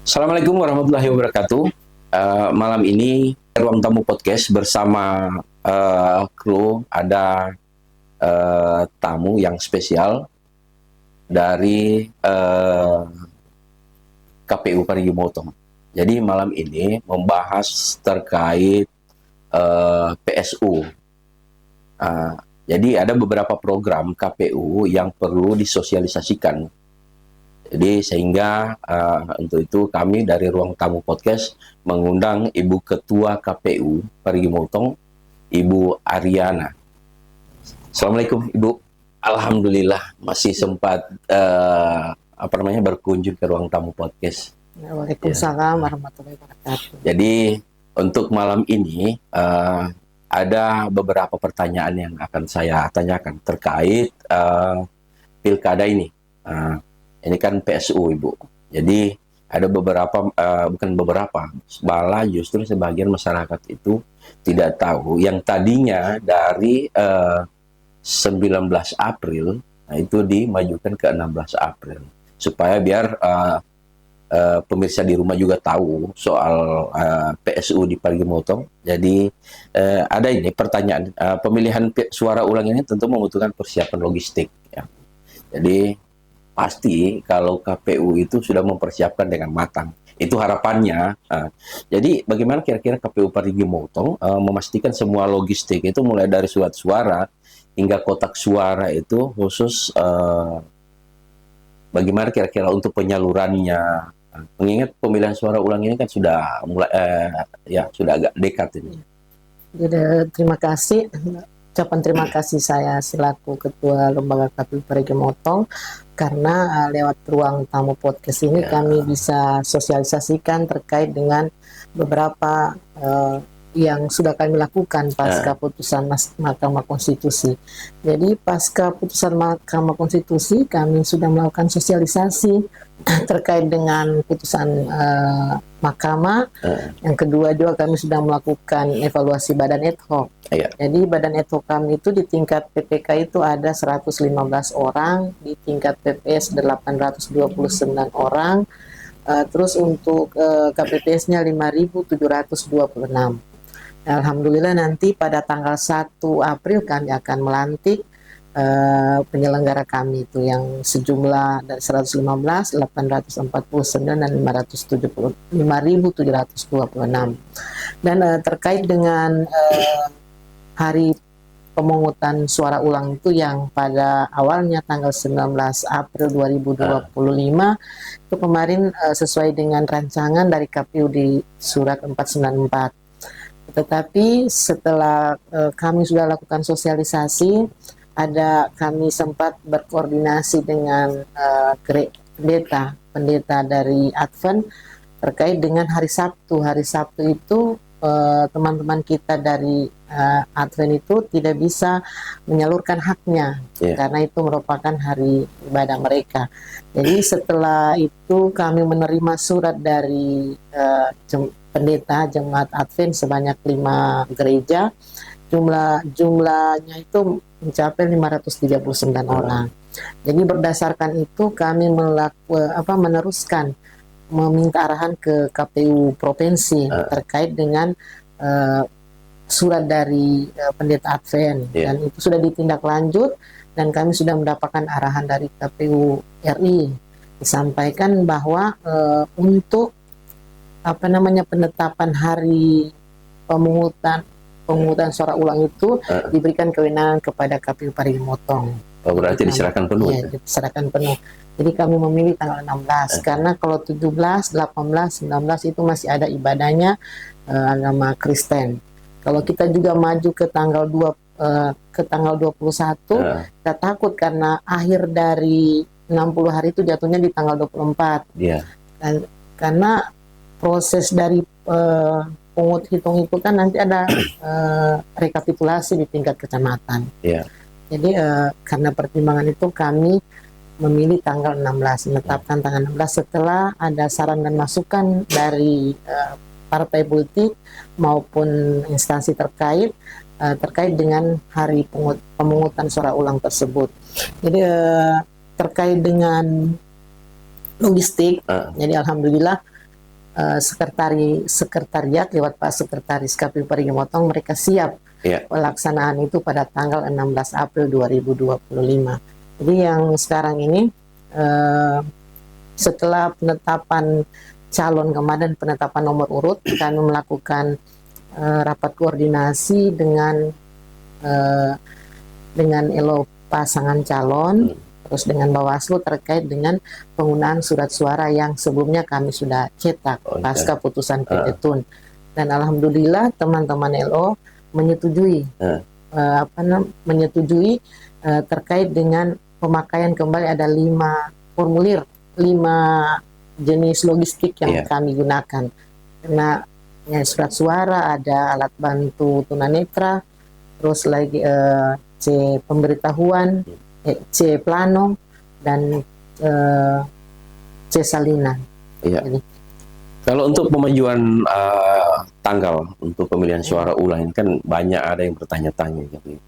Assalamualaikum warahmatullahi wabarakatuh. Malam ini Ruang Tamu Podcast bersama kru ada tamu yang spesial dari KPU Parigi Motong. Jadi malam ini membahas terkait PSU. Jadi ada beberapa program KPU yang perlu disosialisasikan. Jadi sehingga untuk itu kami dari Ruang Tamu Podcast mengundang Ibu Ketua KPU Parigi Motong, Ibu Ariana. Assalamualaikum Ibu. Alhamdulillah masih sempat berkunjung ke Ruang Tamu Podcast. Waalaikumsalam warahmatullahi wabarakatuh. Jadi untuk malam ini ada beberapa pertanyaan yang akan saya tanyakan terkait pilkada ini. Ini kan PSU, Ibu. Jadi ada beberapa, bukan beberapa, malah justru sebagian masyarakat itu tidak tahu. Yang tadinya dari 19 April, nah itu dimajukan ke 16 April. Supaya biar pemirsa di rumah juga tahu soal PSU di Parigi Motong. Jadi ada ini pertanyaan, pemilihan suara ulang ini tentu membutuhkan persiapan logistik. Ya. Jadi pasti kalau KPU itu sudah mempersiapkan dengan matang. Itu harapannya. Jadi bagaimana kira-kira KPU Parigi Motong memastikan semua logistik itu mulai dari surat suara hingga kotak suara itu khusus bagaimana kira-kira untuk penyalurannya. Mengingat pemilihan suara ulang ini kan sudah mulai sudah agak dekat ini. Jadi terima kasih. Ucapan terima kasih saya selaku Ketua Lembaga KPU Parigi Motong karena lewat Ruang Tamu Podcast ini kami bisa sosialisasikan terkait dengan beberapa yang sudah kami lakukan pasca putusan Mahkamah Konstitusi. Jadi pasca putusan Mahkamah Konstitusi kami sudah melakukan sosialisasi terkait dengan putusan Mahkamah. Yang kedua juga kami sudah melakukan evaluasi badan ad hoc. Jadi badan ad hoc kami itu di tingkat PPK itu ada 115 orang, di tingkat PPS 829 orang, terus untuk KPPS-nya 5.726. Alhamdulillah nanti pada tanggal 1 April kami akan melantik penyelenggara kami itu yang sejumlah dari 115, 849 dan 5.726. Dan terkait dengan hari pemungutan suara ulang itu yang pada awalnya tanggal 19 April 2025 itu kemarin sesuai dengan rancangan dari KPU di surat 494. Tetapi setelah kami sudah lakukan sosialisasi, kami sempat berkoordinasi dengan pendeta dari Advent terkait dengan hari Sabtu. Hari Sabtu itu teman-teman kita dari Advent itu tidak bisa menyalurkan haknya karena itu merupakan hari ibadah mereka. Jadi setelah itu kami menerima surat dari pendeta Jemaat Advent sebanyak 5 gereja, jumlahnya itu mencapai 539 orang. Jadi berdasarkan itu kami meneruskan meminta arahan ke KPU provinsi terkait dengan surat dari pendeta Advent dan itu sudah ditindaklanjut dan kami sudah mendapatkan arahan dari KPU RI disampaikan bahwa untuk penetapan hari pemungutan suara ulang itu diberikan kewenangan kepada KPU Parigi Motong. Oh, berarti diserahkan penuh? Ya, diserahkan penuh. Jadi kami memilih tanggal 16 karena kalau 17, 18, 19 itu masih ada ibadahnya agama Kristen. Kalau kita juga maju ke tanggal 21, kita takut karena akhir dari 60 hari itu jatuhnya di tanggal 24. Karena proses dari pungut hitung itu kan nanti ada rekapitulasi di tingkat kecamatan. Jadi karena pertimbangan itu kami memilih tanggal 16, menetapkan tanggal 16 setelah ada saran dan masukan dari partai politik maupun instansi terkait dengan hari pemungutan suara ulang tersebut. Jadi terkait dengan logistik, jadi alhamdulillah sekretariat lewat Pak Sekretaris KPU Parigi Motong, mereka siap pelaksanaan itu pada tanggal 16 April 2025. Jadi yang sekarang ini setelah penetapan calon kemarin, penetapan nomor urut, kami melakukan rapat koordinasi dengan ELO pasangan calon, terus dengan Bawaslu terkait dengan penggunaan surat suara yang sebelumnya kami sudah cetak pasca putusan PT Tun. Dan alhamdulillah teman-teman ELO menyetujui terkait dengan pemakaian kembali ada 5 formulir, 5 jenis logistik yang kami gunakan. Karena surat suara, ada alat bantu tunanetra, terus lagi C pemberitahuan, C plano, dan C salinan. Jadi, kalau untuk pemajuan tanggal untuk pemilihan suara ulang ini kan banyak ada yang bertanya-tanya gitu,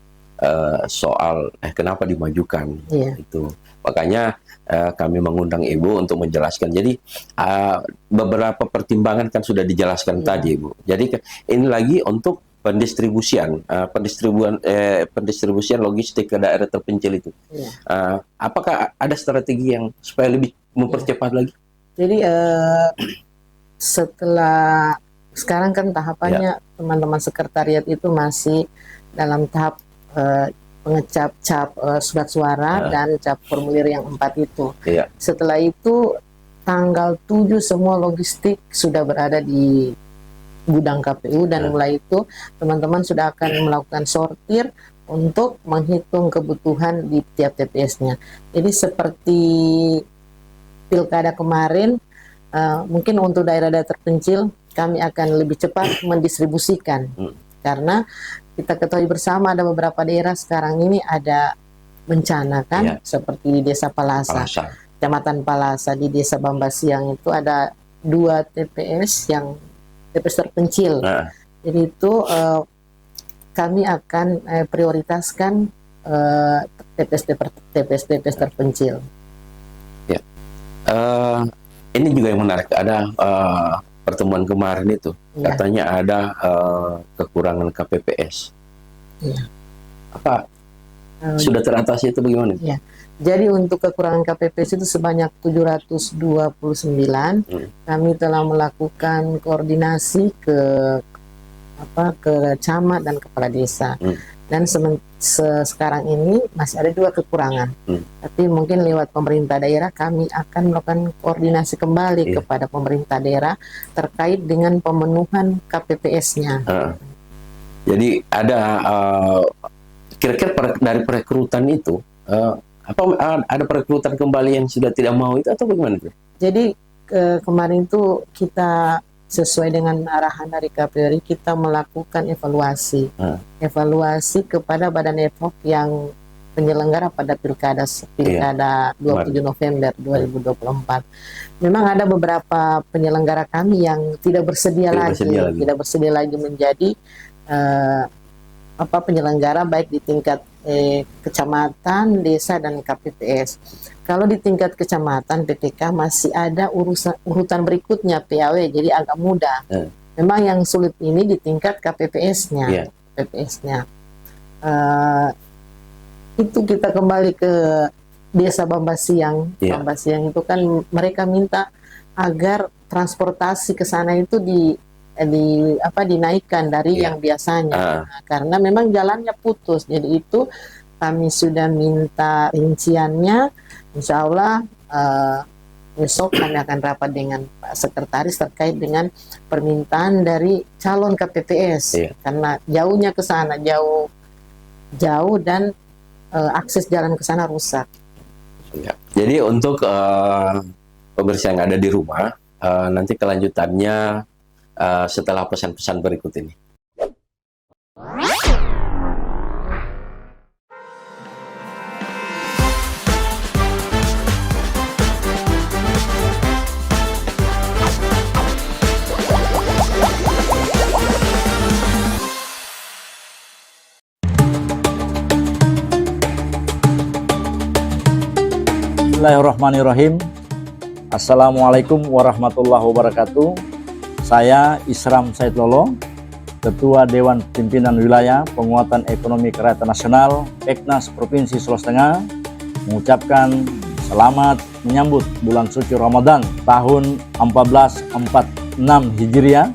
soal kenapa dimajukan itu. Makanya kami mengundang Ibu untuk menjelaskan. Jadi beberapa pertimbangan kan sudah dijelaskan tadi, Ibu. Jadi ini lagi untuk pendistribusian logistik ke daerah terpencil itu. Apakah ada strategi yang supaya lebih mempercepat lagi? Jadi setelah sekarang kan tahapannya teman-teman sekretariat itu masih dalam tahap pengecap surat suara dan cap formulir yang 4 itu. Setelah itu tanggal 7 semua logistik sudah berada di gudang KPU, dan mulai itu teman-teman sudah akan melakukan sortir untuk menghitung kebutuhan di tiap TPS-nya. Jadi seperti pilkada kemarin, mungkin untuk daerah-daerah terpencil kami akan lebih cepat mendistribusikan, karena kita ketahui bersama ada beberapa daerah sekarang ini ada bencana kan, seperti di Desa Palasa, Kecamatan Palasa, di Desa Bambasiang itu ada 2 TPS yang TPS terpencil. Jadi itu kami akan prioritaskan TPS terpencil. Ini juga yang menarik, ada pertemuan kemarin itu katanya ada kekurangan KPPS. Apa sudah teratasi itu bagaimana? Jadi untuk kekurangan KPPS itu sebanyak 729. Kami telah melakukan koordinasi ke camat dan kepala desa. Dan sekarang ini masih ada 2 kekurangan. Tapi mungkin lewat pemerintah daerah kami akan melakukan koordinasi kembali kepada pemerintah daerah terkait dengan pemenuhan KPPS-nya. Jadi ada kira-kira dari perekrutan itu ada perekrutan kembali yang sudah tidak mau itu atau bagaimana itu? Jadi kemarin itu kita sesuai dengan arahan dari KPU kita melakukan evaluasi kepada badan ad hoc yang penyelenggara pada pilkada 27 November 2024. Memang ada beberapa penyelenggara kami yang tidak bersedia lagi menjadi penyelenggara baik di tingkat kecamatan, desa, dan KPPS. Kalau di tingkat kecamatan PPK masih ada urutan berikutnya PAW, jadi agak mudah. Memang yang sulit ini di tingkat KPPS-nya. Itu kita kembali ke Desa Bambasiang. Bambasiang itu kan mereka minta agar transportasi ke sana itu dinaikkan dari yang biasanya, karena memang jalannya putus. Jadi itu kami sudah minta rinciannya. Insya Allah besok kami akan rapat dengan Pak Sekretaris terkait dengan permintaan dari calon KPPS, karena jauhnya ke sana jauh dan akses jalan ke sana rusak. Jadi untuk pemirsa yang ada di rumah, nanti kelanjutannya setelah pesan-pesan berikut ini. Bismillahirrahmanirrahim. Assalamualaikum warahmatullahi wabarakatuh. Saya Isram Said Lolo, Ketua Dewan Pimpinan Wilayah Penguatan Ekonomi Kerakyatan Nasional Peknas Provinsi Sulawesi Tengah, mengucapkan selamat menyambut bulan suci Ramadan tahun 1446 Hijriah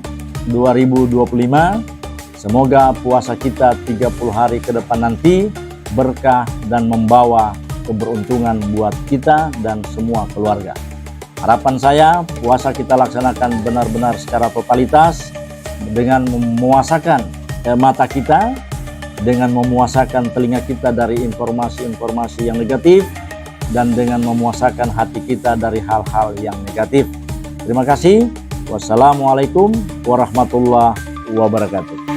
2025. Semoga puasa kita 30 hari ke depan nanti berkah dan membawa keberuntungan buat kita dan semua keluarga. Harapan saya, puasa kita laksanakan benar-benar secara totalitas dengan memuasakan mata kita, dengan memuasakan telinga kita dari informasi-informasi yang negatif, dan dengan memuasakan hati kita dari hal-hal yang negatif. Terima kasih. Wassalamualaikum warahmatullahi wabarakatuh.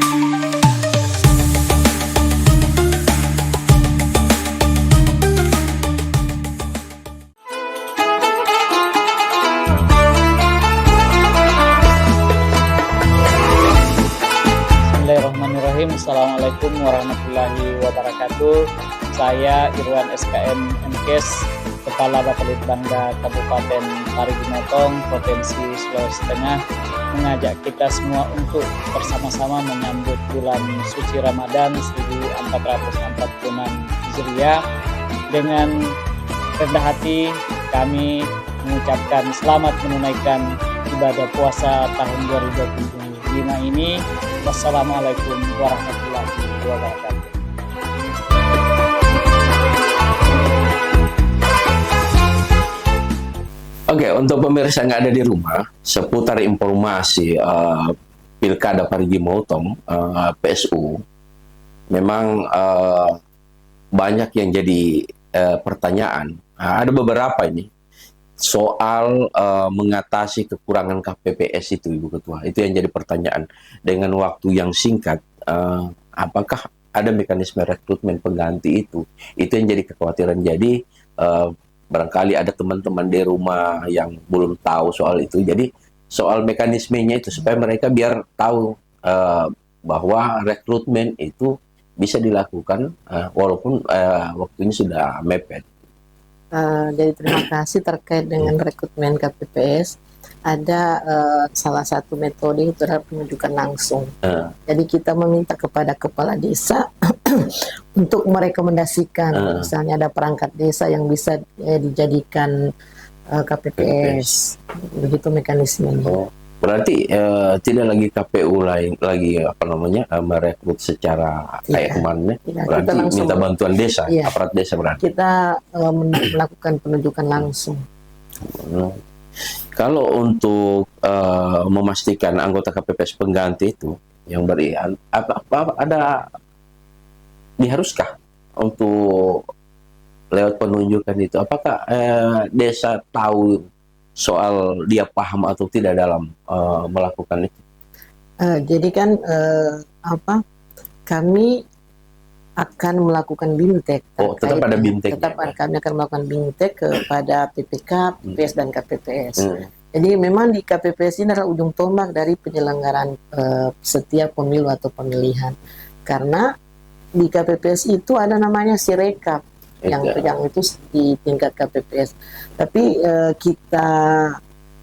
Bismillahirrahmanirrahim. Assalamualaikum warahmatullahi wabarakatuh. Saya Irwan SKM MKes, Kepala Bapelitbangda Kabupaten Parigi Motong, Provinsi Sulawesi Tengah, mengajak kita semua untuk bersama-sama menyambut bulan suci Ramadan 1446 Hijriah. Dengan rendah hati kami mengucapkan selamat menunaikan ibadah puasa tahun 2025 ini. Wassalamualaikum warahmatullahi wabarakatuh. Oke, untuk pemirsa yang ada di rumah, seputar informasi Pilkada Parigi Motong, PSU, memang banyak yang jadi pertanyaan. Ada beberapa ini soal mengatasi kekurangan KPPS itu, Ibu Ketua. Itu yang jadi pertanyaan. Dengan waktu yang singkat, apakah ada mekanisme rekrutmen pengganti itu? Itu yang jadi kekhawatiran. Jadi barangkali ada teman-teman di rumah yang belum tahu soal itu. Jadi soal mekanismenya itu supaya mereka biar tahu bahwa rekrutmen itu bisa dilakukan walaupun waktunya sudah mepet. Jadi terima kasih terkait dengan rekrutmen KPPS. Ada salah satu metode itu adalah penunjukan langsung. Jadi kita meminta kepada kepala desa untuk merekomendasikan, misalnya ada perangkat desa yang bisa dijadikan KPPS. Begitu mekanismenya. Oh, berarti tidak lagi KPU lagi merekrut secara kayak kemarin, berarti kita langsung minta bantuan desa, aparat desa berarti. Kita melakukan penunjukan langsung. Kalau untuk memastikan anggota KPPS pengganti itu yang ada diharuskah untuk lewat penunjukan itu? Apakah desa tahu soal dia paham atau tidak dalam melakukan itu? Jadi kan kami akan melakukan BIMTEK. Tetap ada BIMTEK. Kami akan melakukan BIMTEK kepada PPK, PPS, dan KPPS. Jadi memang di KPPS ini adalah ujung tombak dari penyelenggaraan setiap pemilu atau pemilihan. Karena di KPPS itu ada namanya Sirekap yang itu di tingkat KPPS. Tapi kita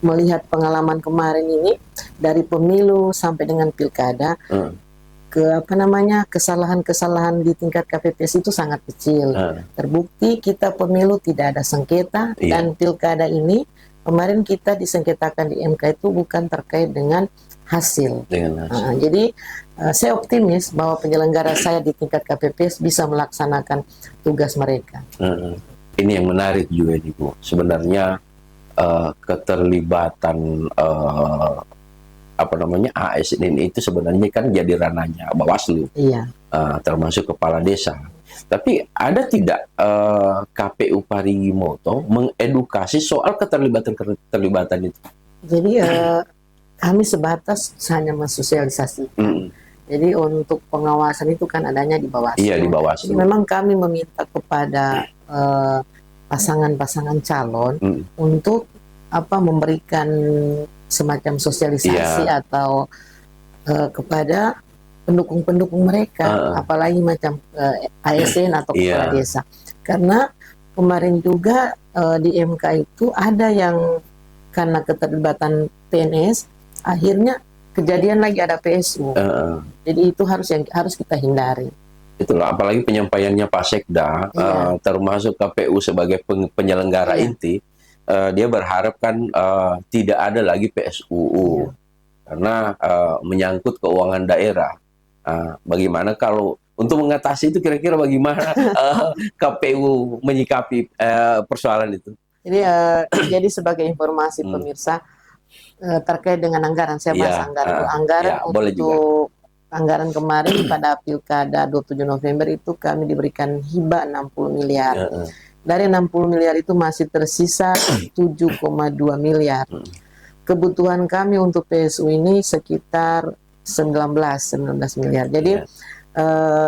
melihat pengalaman kemarin ini dari pemilu sampai dengan pilkada, kesalahan-kesalahan di tingkat KPPS itu sangat kecil. Terbukti kita pemilu tidak ada sengketa, dan pilkada ini kemarin kita disengketakan di MK itu bukan terkait dengan hasil. Jadi saya optimis bahwa penyelenggara saya di tingkat KPPS bisa melaksanakan tugas mereka. Ini yang menarik juga nih, Bu. Sebenarnya keterlibatan ASN itu sebenarnya kan jadi ranahnya Bawaslu, termasuk kepala desa. Tapi ada tidak KPU Parigi Motong mengedukasi soal keterlibatan itu? Jadi kami sebatas hanya mensosialisasikan. Jadi untuk pengawasan itu kan adanya di Bawaslu. Iya, di Bawaslu. Jadi memang kami meminta kepada pasangan-pasangan calon untuk memberikan semacam sosialisasi atau kepada pendukung-pendukung mereka, apalagi macam ASN atau kepala desa. Karena kemarin juga di MK itu ada yang karena keterlibatan PNS akhirnya kejadian lagi ada PSU. Jadi itu harus kita hindari. Itulah, apalagi penyampaiannya Pak Sekda, termasuk KPU sebagai penyelenggara inti, dia berharap kan tidak ada lagi PSUU karena menyangkut keuangan daerah. Bagaimana kalau untuk mengatasi itu, kira-kira bagaimana KPU menyikapi persoalan itu? Jadi sebagai informasi pemirsa terkait dengan anggaran, saya bahas anggaran boleh juga. untuk anggaran kemarin pada Pilkada 27 November itu kami diberikan hibah 60 miliar. Dari 60 miliar itu masih tersisa 7,2 miliar. Kebutuhan kami untuk PSU ini sekitar 19 miliar. Jadi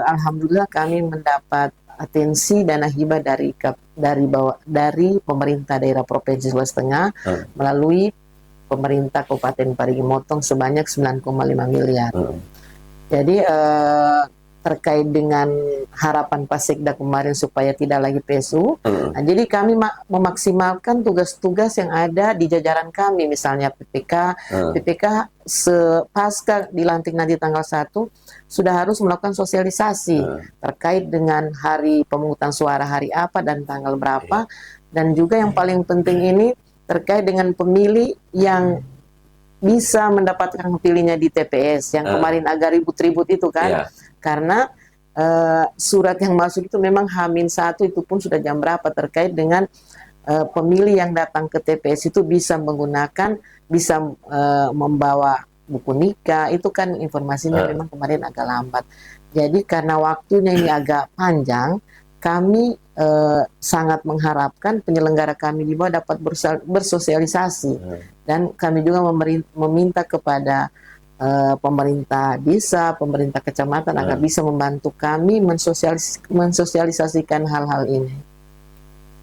alhamdulillah kami mendapat atensi dana hibah dari pemerintah daerah Provinsi Sulawesi Tengah melalui pemerintah Kabupaten Parigi Motong sebanyak 9,5 miliar. Jadi terkait dengan harapan Pak Sekda kemarin supaya tidak lagi PSU, jadi kami memaksimalkan tugas-tugas yang ada di jajaran kami, misalnya PPK pasca dilantik nanti tanggal 1 sudah harus melakukan sosialisasi terkait dengan hari pemungutan suara hari apa dan tanggal berapa, dan juga yang paling penting ini terkait dengan pemilih yang bisa mendapatkan pilihnya di TPS yang kemarin agak ribut-ribut itu kan, karena surat yang masuk itu memang H-1 itu pun sudah jam berapa, terkait dengan pemilih yang datang ke TPS itu bisa membawa buku nikah, itu kan informasinya memang kemarin agak lambat. Jadi karena waktunya ini agak panjang, kami sangat mengharapkan penyelenggara kami di bawah dapat bersosialisasi, dan kami juga meminta kepada pemerintah desa, pemerintah kecamatan agar bisa membantu kami mensosialisasikan hal-hal ini.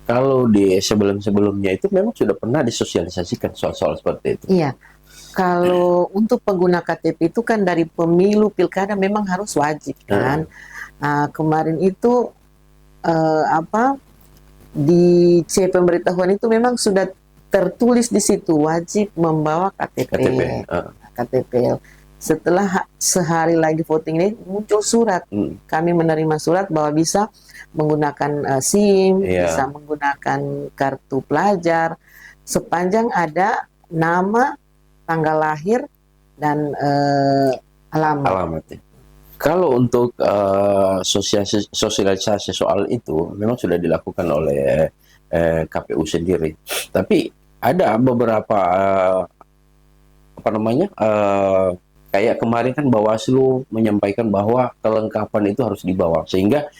Kalau di sebelum-sebelumnya itu memang sudah pernah disosialisasikan soal-soal seperti itu? Iya. Kalau untuk pengguna KTP itu kan dari pemilu pilkada memang harus wajib kan. Kemarin itu di C pemberitahuan itu memang sudah tertulis di situ wajib membawa KTP. Setelah sehari lagi voting ini muncul surat, kami menerima surat bahwa bisa menggunakan SIM, bisa menggunakan kartu pelajar sepanjang ada nama, tanggal lahir, dan alamat. Kalau untuk sosialisasi soal itu memang sudah dilakukan oleh KPU sendiri, tapi ada beberapa kayak kemarin kan Bawaslu menyampaikan bahwa kelengkapan itu harus dibawa, sehingga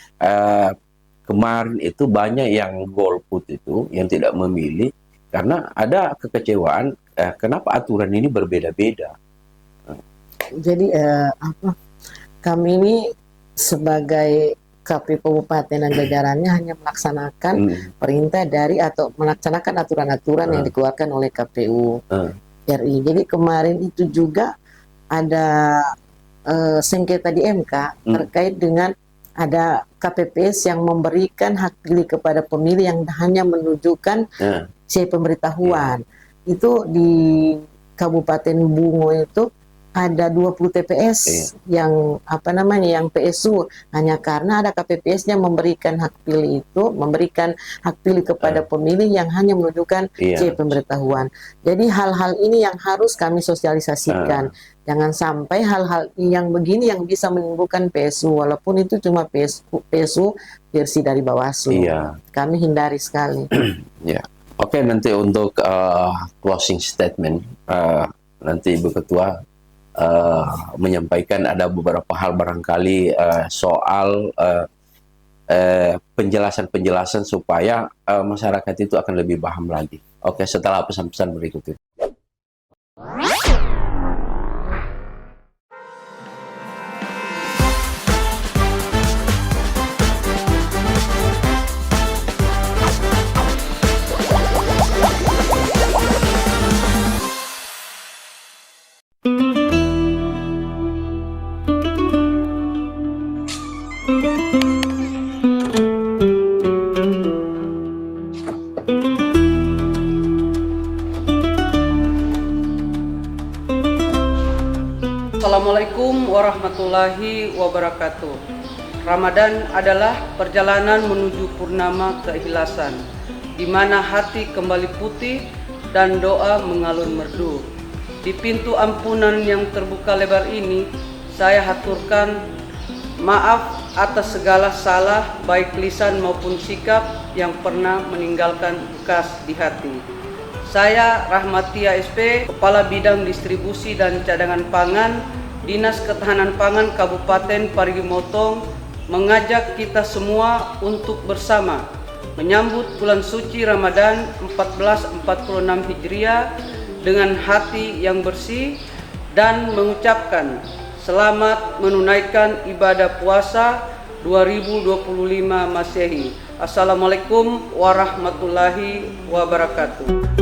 kemarin itu banyak yang golput itu yang tidak memilih karena ada kekecewaan kenapa aturan ini berbeda-beda. Jadi kami ini sebagai KPU Kabupaten dan jajarannya hanya melaksanakan perintah dari atau melaksanakan aturan-aturan yang dikeluarkan oleh KPU RI. Jadi kemarin itu juga ada sengketa di MK terkait dengan ada KPPS yang memberikan hak pilih kepada pemilih yang hanya menunjukkan C pemberitahuan. Itu di Kabupaten Bungo itu ada 20 TPS yang yang PSU, hanya karena ada KPPS yang memberikan hak pilih kepada pemilih yang hanya menunjukkan C pemberitahuan. Jadi hal-hal ini yang harus kami sosialisasikan. Jangan sampai hal-hal yang begini yang bisa menimbulkan PSU, walaupun itu cuma PSU versi dari Bawaslu. Kami hindari sekali. Oke, nanti untuk closing statement nanti Ibu Ketua menyampaikan ada beberapa hal barangkali soal penjelasan-penjelasan supaya masyarakat itu akan lebih paham lagi. Oke, setelah pesan-pesan berikut ini. Assalamualaikum warahmatullahi wabarakatuh. Ramadan adalah perjalanan menuju purnama keikhlasan, di mana hati kembali putih dan doa mengalun merdu. Di pintu ampunan yang terbuka lebar ini, saya haturkan maaf atas segala salah baik lisan maupun sikap yang pernah meninggalkan bekas di hati. Saya Rahmatia SP, Kepala Bidang Distribusi dan Cadangan Pangan, Dinas Ketahanan Pangan Kabupaten Parigi Motong, mengajak kita semua untuk bersama menyambut bulan suci Ramadan 1446 Hijriah dengan hati yang bersih dan mengucapkan selamat menunaikan ibadah puasa 2025 Masehi. Assalamualaikum warahmatullahi wabarakatuh.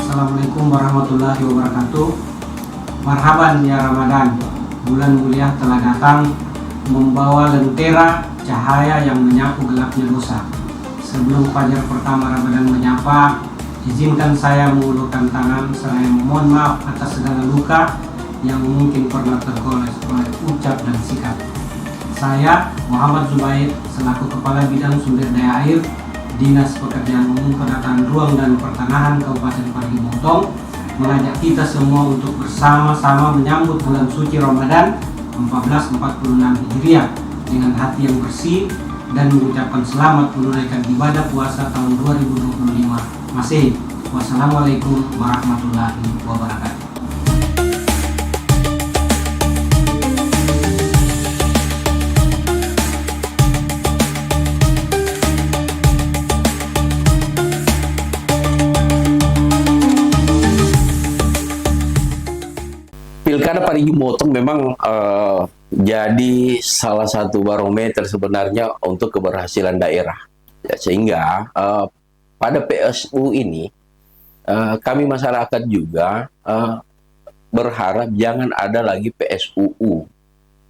Assalamualaikum warahmatullahi wabarakatuh. Marhaban ya Ramadan. Bulan mulia telah datang membawa lentera cahaya yang menyapu gelapnya dosa. Sebelum fajar pertama Ramadan menyapa, izinkan saya mengulurkan tangan seraya memohon maaf atas segala luka yang mungkin pernah tergores oleh ucap dan sikap. Saya Muhammad Zubair selaku Kepala Bidang Sumber Daya Air Dinas Pekerjaan Umum Penataan Ruang dan Pertanahan Kabupaten Parigi Motong mengajak kita semua untuk bersama-sama menyambut bulan suci Ramadan 1446 Hijriah dengan hati yang bersih dan mengucapkan selamat menunaikan ibadah puasa tahun 2025 Masehi. Wassalamualaikum warahmatullahi wabarakatuh. Pilkada Parigi Motong memang jadi salah satu barometer sebenarnya untuk keberhasilan daerah. Ya, sehingga pada PSU ini kami masyarakat juga berharap jangan ada lagi PSUU.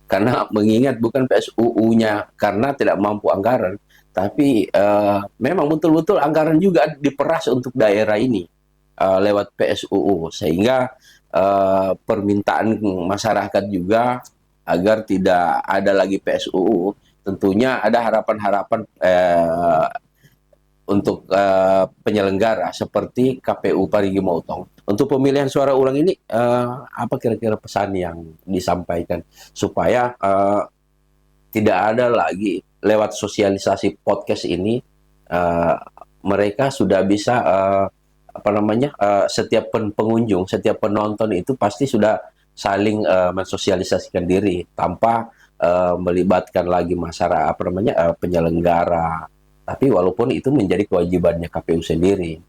Karena mengingat bukan PSUU-nya karena tidak mampu anggaran, tapi memang betul-betul anggaran juga diperas untuk daerah ini lewat PSUU, sehingga permintaan masyarakat juga agar tidak ada lagi PSUU. Tentunya ada harapan-harapan untuk penyelenggara seperti KPU Parigi Motong. Untuk pemilihan suara ulang ini, apa kira-kira pesan yang disampaikan supaya tidak ada lagi lewat sosialisasi podcast ini, mereka sudah bisa setiap pengunjung, setiap penonton itu pasti sudah saling mensosialisasikan diri tanpa melibatkan lagi masyarakat penyelenggara. Tapi walaupun itu menjadi kewajibannya KPU sendiri.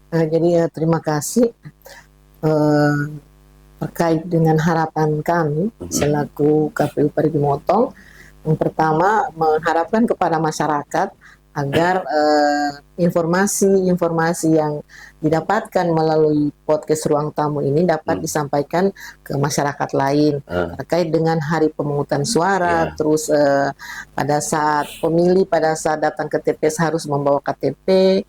Jadi terima kasih terkait dengan harapan kami selaku KPU Parigi Motong. Yang pertama, mengharapkan kepada masyarakat agar informasi-informasi yang didapatkan melalui podcast Ruang Tamu ini dapat disampaikan ke masyarakat lain terkait dengan hari pemungutan suara, terus pada saat pemilih, pada saat datang ke TPS harus membawa KTP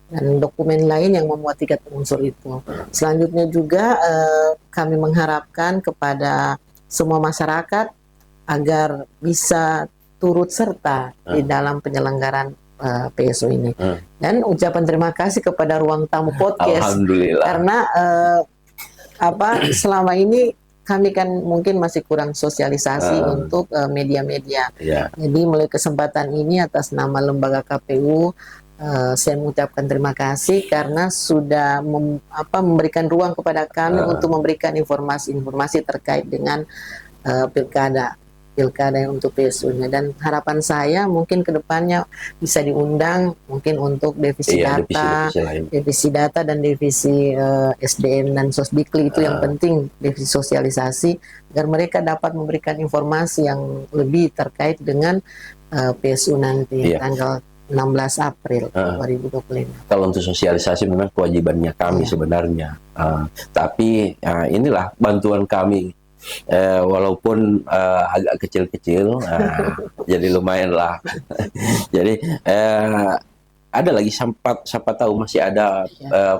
dan dokumen lain yang memuat 3 unsur itu. Selanjutnya juga kami mengharapkan kepada semua masyarakat agar bisa turut serta di dalam penyelenggaraan PSU ini. Dan ucapan terima kasih kepada Ruang Tamu Podcast. Alhamdulillah. Karena selama ini kami kan mungkin masih kurang sosialisasi untuk media-media. Jadi melalui kesempatan ini atas nama lembaga KPU, saya mengucapkan terima kasih karena sudah memberikan ruang kepada kami untuk memberikan informasi-informasi terkait dengan pilkada untuk PSU-nya. Dan harapan saya mungkin kedepannya bisa diundang mungkin untuk divisi data dan divisi SDM dan Sosdikli, itu yang penting, divisi sosialisasi, agar mereka dapat memberikan informasi yang lebih terkait dengan PSU nanti Iya. tanggal 16 April Heeh. 2025. Kalau untuk sosialisasi memang kewajibannya kami Iya. sebenarnya. Tapi inilah bantuan kami. Walaupun agak kecil-kecil, jadi lumayan lah. Jadi ada lagi siapa tahu masih ada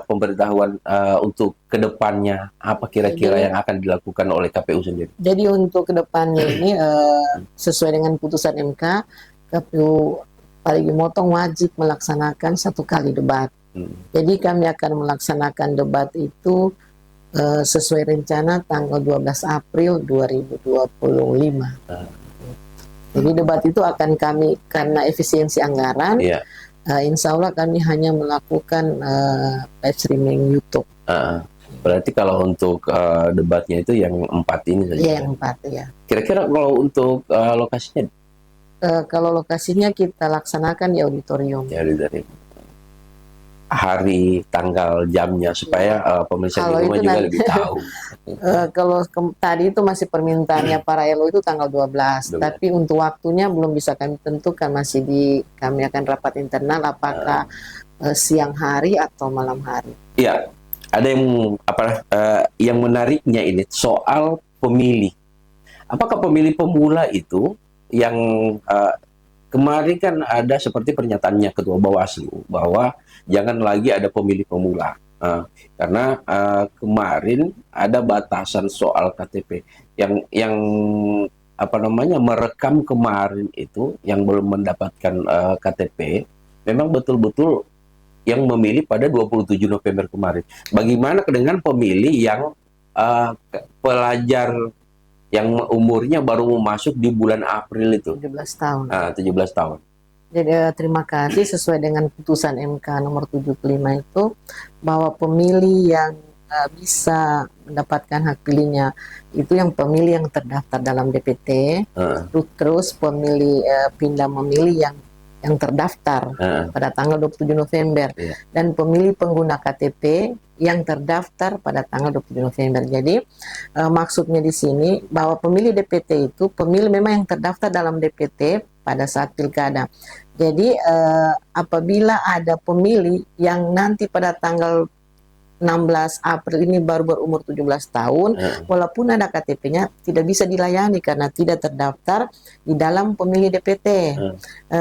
pemberitahuan untuk kedepannya apa kira-kira Jadi- yang akan dilakukan oleh KPU sendiri. Jadi untuk kedepannya ini sesuai dengan putusan MK, KPU Parigi Motong wajib melaksanakan 1 kali debat. Jadi kami akan melaksanakan debat itu sesuai rencana tanggal 12 April 2025. Jadi debat itu akan kami, karena efisiensi anggaran, Iya. insya Allah kami hanya melakukan live streaming YouTube. Berarti kalau untuk debatnya itu yang 4 ini saja. Iya, yang 4 ya. Kira-kira kalau untuk lokasinya Kalau lokasinya kita laksanakan di auditorium. ya dari hari, tanggal, jamnya supaya pemirsa Kalau di rumah itu juga nanti- lebih tahu. Kalau tadi itu masih permintaannya para LO itu tanggal 12, 12. tapi untuk waktunya belum bisa kami tentukan, masih kami akan rapat internal apakah siang hari atau malam hari. Iya, ada yang menariknya ini soal pemilih. Apakah pemilih pemula itu yang kemarin kan ada seperti pernyataannya Ketua Bawaslu bahwa jangan lagi ada pemilih pemula. Karena kemarin ada batasan soal KTP yang merekam kemarin itu yang belum mendapatkan KTP memang betul-betul yang memilih pada 27 November kemarin. Bagaimana dengan pemilih yang pelajar yang umurnya baru mau masuk di bulan April itu 17 tahun. 17 tahun. Jadi terima kasih, sesuai dengan putusan MK nomor 75 itu, bahwa pemilih yang bisa mendapatkan hak pilihnya itu yang pemilih yang terdaftar dalam DPT, terus pemilih pindah memilih yang terdaftar pada tanggal 27 November, Iya. dan pemilih pengguna KTP yang terdaftar pada tanggal 27 November. Jadi maksudnya di sini bahwa pemilih DPT itu pemilih memang yang terdaftar dalam DPT pada saat pilkada. Jadi apabila ada pemilih yang nanti pada tanggal 16 April ini baru berumur 17 tahun, walaupun ada KTP-nya tidak bisa dilayani karena tidak terdaftar di dalam pemilih DPT.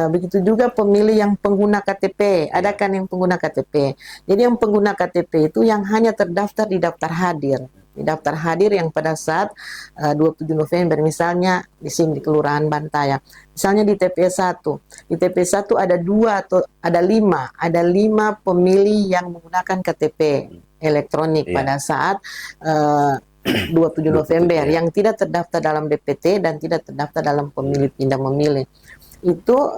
Begitu juga pemilih yang pengguna KTP, ada kan yang pengguna KTP. Jadi yang pengguna KTP itu yang hanya terdaftar di daftar hadir. Di daftar hadir yang pada saat 27 November, misalnya di sini di Kelurahan Bantaya, misalnya di TPS 1. Di TPS 1 ada 2 atau ada 5 pemilih yang menggunakan KTP elektronik pada saat 27 November yang tidak terdaftar dalam DPT dan tidak terdaftar dalam pemilih pindah memilih. Itu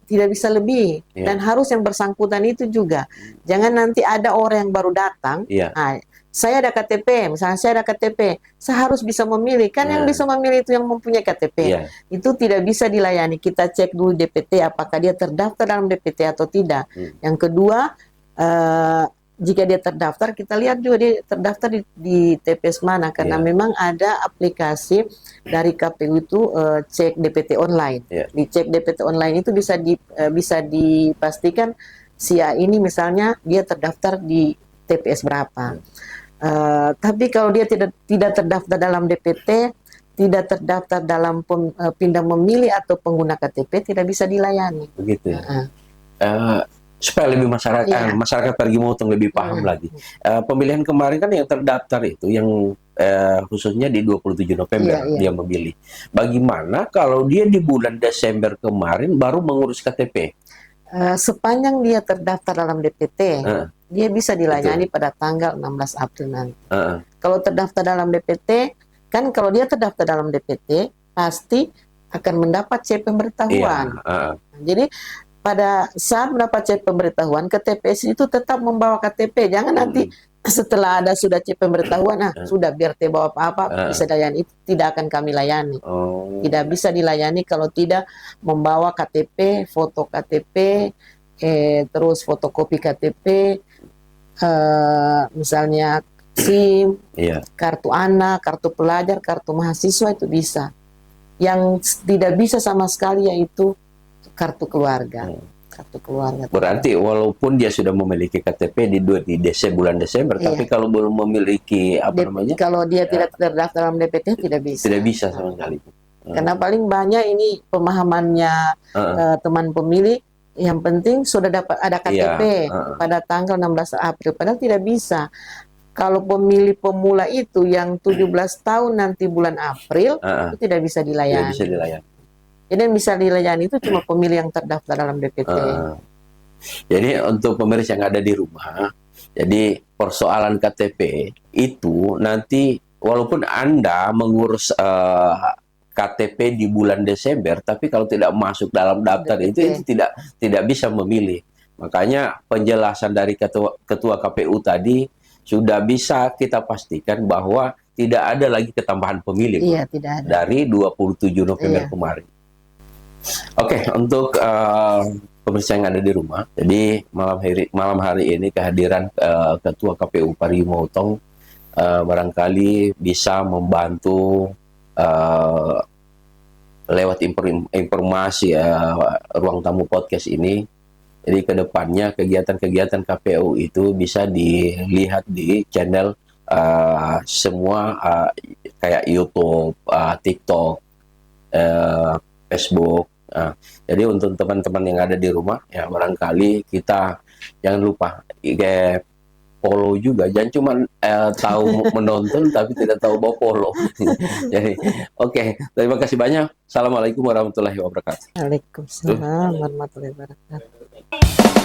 tidak bisa lebih, dan harus yang bersangkutan itu juga. Jangan nanti ada orang yang baru datang, saya ada KTP, misalnya saya ada KTP, saya harus bisa memilih. Kan yang bisa memilih itu yang mempunyai KTP. Itu tidak bisa dilayani. Kita cek dulu DPT apakah dia terdaftar dalam DPT atau tidak. Yang kedua, jika dia terdaftar, kita lihat juga dia terdaftar di TPS mana, karena memang ada aplikasi dari KPU itu cek DPT online. Di cek DPT online itu bisa dipastikan si A ini misalnya dia terdaftar di TPS berapa. Tapi kalau dia tidak terdaftar dalam DPT, tidak terdaftar dalam pindah memilih atau pengguna KTP, tidak bisa dilayani. Begitu ya. Supaya lebih masyarakat Parigi Motong lebih paham lagi. Pemilihan kemarin kan yang terdaftar itu yang khususnya di 27 November dia memilih. Bagaimana kalau dia di bulan Desember kemarin baru mengurus KTP? Sepanjang dia terdaftar dalam DPT, dia bisa dilayani pada tanggal 16 April nanti. Kalau terdaftar dalam DPT, kan kalau dia terdaftar dalam DPT, pasti akan mendapat C pemberitahuan. Jadi pada saat mendapat C pemberitahuan, ke TPS itu tetap membawa KTP. Jangan nanti setelah sudah C pemberitahuan, sudah biar dia bawa apa-apa, bisa dilayani. Itu tidak akan kami layani. Tidak bisa dilayani kalau tidak membawa KTP, foto KTP, terus fotokopi KTP, misalnya SIM, kartu anak, kartu pelajar, kartu mahasiswa, itu bisa. Yang tidak bisa sama sekali yaitu kartu keluarga. Kartu keluarga. Berarti walaupun dia sudah memiliki KTP di bulan Desember, Iya. tapi kalau belum memiliki Kalau dia tidak terdaftar dalam DPT tidak bisa. tidak bisa sama sekali. Karena paling banyak ini pemahamannya teman pemilih, yang penting sudah dapat ada KTP pada tanggal 16 April, padahal tidak bisa. Kalau pemilih pemula itu yang 17 tahun nanti bulan April, itu tidak bisa Tidak dilayani. bisa dilayani. Jadi yang bisa dilayani itu cuma pemilih yang terdaftar dalam DPT. Jadi untuk pemirsa yang ada di rumah, jadi persoalan KTP itu nanti walaupun Anda mengurus KTP di bulan Desember, tapi kalau tidak masuk dalam daftar itu tidak bisa memilih. Makanya penjelasan dari ketua KPU tadi sudah bisa kita pastikan bahwa tidak ada lagi ketambahan pemilih Tidak ada. dari 27 November kemarin. Oke, untuk pemirsa yang ada di rumah, jadi malam hari ini kehadiran Ketua KPU Parigi Motong barangkali bisa membantu lewat informasi ruang tamu podcast ini. Jadi kedepannya kegiatan-kegiatan KPU itu bisa dilihat di channel semua kayak YouTube, TikTok, Facebook. Jadi untuk teman-teman yang ada di rumah, ya barangkali kita jangan lupa follow juga. Jangan cuma tahu menonton tapi tidak tahu bawa follow. Jadi oke, terima kasih banyak. Assalamualaikum warahmatullahi wabarakatuh. Waalaikumsalam warahmatullahi wabarakatuh.